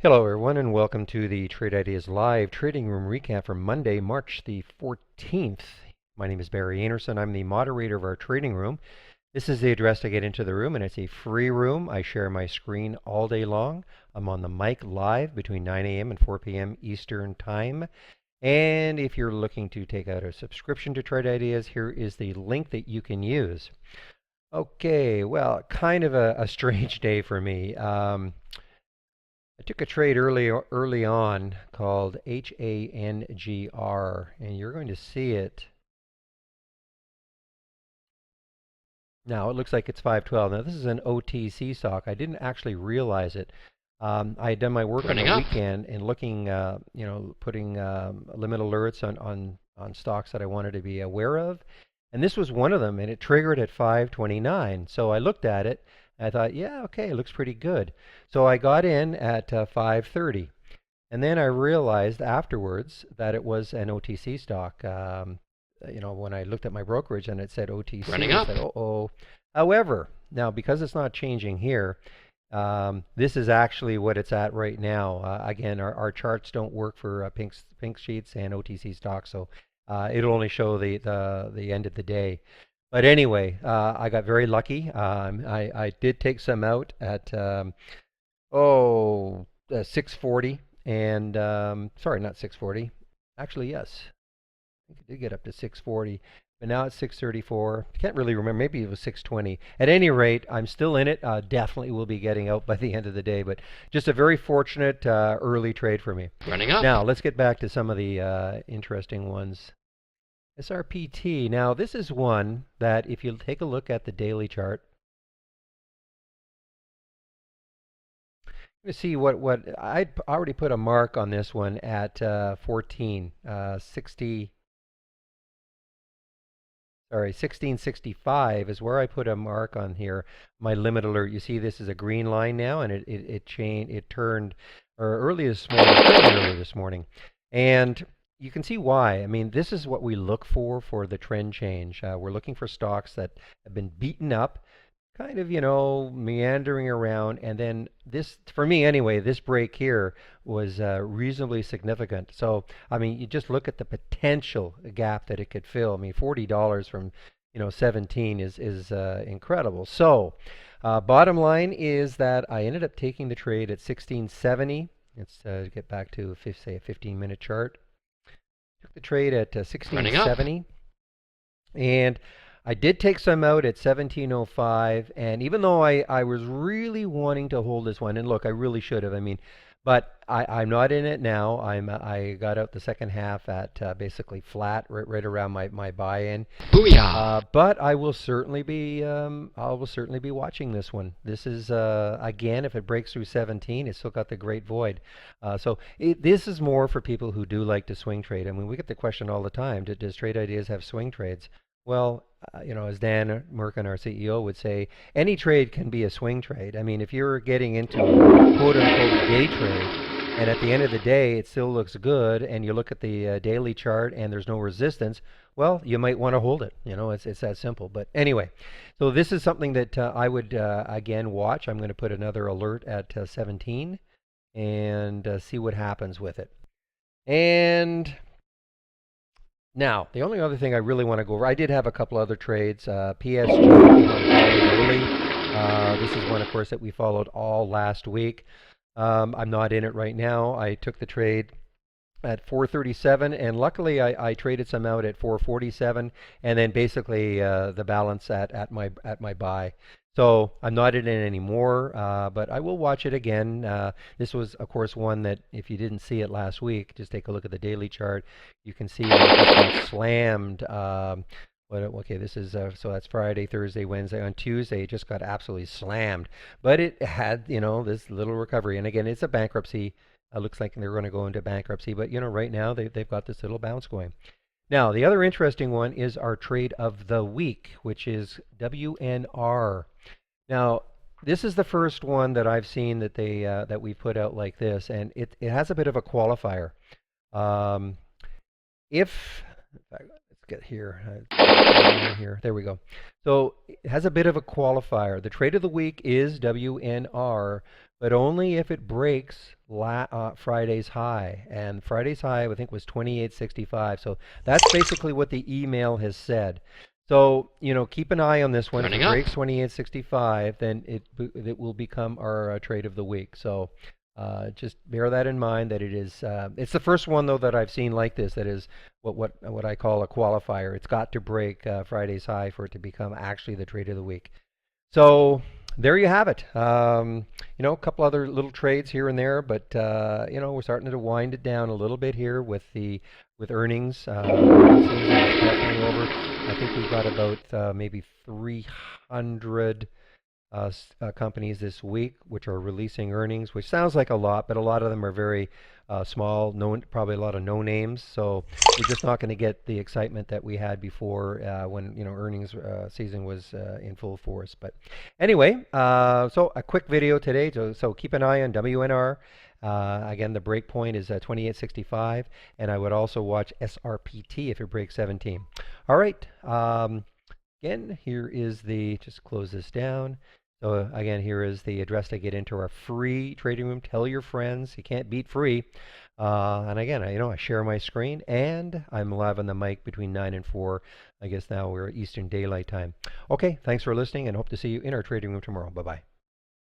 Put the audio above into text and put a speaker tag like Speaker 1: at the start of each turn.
Speaker 1: Hello, everyone, and welcome to the Trade Ideas Live Trading Room Recap for Monday, March the 14th. My name is Barry Anderson. I'm the moderator of our trading room. This is the address to get into the room, and it's a free room. I share my screen all day long. I'm on the mic live between 9 a.m. and 4 p.m. Eastern Time. And if you're looking to take out a subscription to Trade Ideas, here is the link that you can use. Okay, well, kind of a strange day for me. I took a trade early on called HANGR, and you're going to see it. Now it looks like it's 512. Now this is an OTC stock. I didn't actually realize it. I had done my work on the weekend and looking, putting limit alerts on stocks that I wanted to be aware of, and this was one of them, and it triggered at 529. So I looked at it. I thought, yeah, okay, it looks pretty good. So I got in at 530. And then I realized afterwards that it was an OTC stock. When I looked at my brokerage and it said OTC, I said, uh-oh. However, now because it's not changing here, this is actually what it's at right now. Again, our charts don't work for pink sheets and OTC stocks, so it'll only show the end of the day. But anyway, I got very lucky. I did take some out at 640, and sorry, not 640. Actually, yes, I think it did get up to 640, but now it's 634. Can't really remember. Maybe it was 620. At any rate, I'm still in it. Definitely will be getting out by the end of the day, but just a very fortunate early trade for me.
Speaker 2: Running up.
Speaker 1: Now let's get back to some of the interesting ones. SRPT. Now this is one that if you take a look at the daily chart, you see what I'd already put a mark on this one at 1665 is where I put a mark on here. My limit alert. You see this is a green line now, and it turned early this morning, and you can see why. I mean, this is what we look for the trend change. We're looking for stocks that have been beaten up, kind of, meandering around. And then this, for me anyway, this break here was reasonably significant. So, I mean, you just look at the potential gap that it could fill. I mean, $40 from, 17 is incredible. So, bottom line is that I ended up taking the trade at 1670. Let's get back to, say, a 15-minute chart. Took the trade at 1670, and I did take some out at 1705. And even though I was really wanting to hold this one, and look, I really should have. I mean, but I'm not in it now. I got out the second half at basically flat, right around my buy-in.
Speaker 2: Booyah!
Speaker 1: But I will certainly be watching this one. This is again, if it breaks through 17, it's still got the great void. So this is more for people who do like to swing trade. I mean, we get the question all the time: does Trade Ideas have swing trades? Well, as Dan Merkin, our CEO, would say, any trade can be a swing trade. I mean, if you're getting into quote-unquote day trade, and at the end of the day it still looks good, and you look at the daily chart and there's no resistance, well, you might want to hold it. It's that simple. But anyway, so this is something that I would, again, watch. I'm going to put another alert at 17 and see what happens with it. And now, the only other thing I really want to go over, I did have a couple other trades. PSG came on early. This is one, of course, that we followed all last week. I'm not in it right now. I took the trade at 437, and luckily I traded some out at 447, and then basically the balance at my buy. So I'm not in it anymore, but I will watch it again. This was, of course, one that if you didn't see it last week, just take a look at the daily chart. You can see it just got slammed. Okay, this is so that's Friday, Thursday, Wednesday. On Tuesday, it just got absolutely slammed. But it had, this little recovery. And again, it's a bankruptcy. Looks like they're going to go into bankruptcy. But right now they've got this little bounce going. Now, the other interesting one is our trade of the week, which is WNR. Now, this is the first one that I've seen that that we put out like this, and it has a bit of a qualifier. In fact, let's get here. There we go. So it has a bit of a qualifier. The trade of the week is WNR, but only if it breaks Friday's high. And Friday's high, I think, was 28.65. So that's basically what the email has said. So, keep an eye on this one. If it breaks 28.65, then it will become our trade of the week. So just bear that in mind that it's the first one though that I've seen like this that is what I call a qualifier. It's got to break Friday's high for it to become actually the trade of the week. So there you have it. A couple other little trades here and there, but we're starting to wind it down a little bit here with earnings. Earnings season is definitely over. I think we've got about maybe 300 companies this week which are releasing earnings, which sounds like a lot, but a lot of them are very small, probably a lot of no names. So we're just not going to get the excitement that we had before when earnings season was in full force. But anyway, so a quick video today. So keep an eye on WNR. Again, the break point is 28.65, and I would also watch SRPT if it breaks 17. All right. Again, here is just close this down. So again, here is the address to get into our free trading room. Tell your friends. You can't beat free. And again, I share my screen, and I'm live on the mic between 9 and 4. I guess now we're Eastern Daylight Time. Okay, thanks for listening, and hope to see you in our trading room tomorrow. Bye-bye.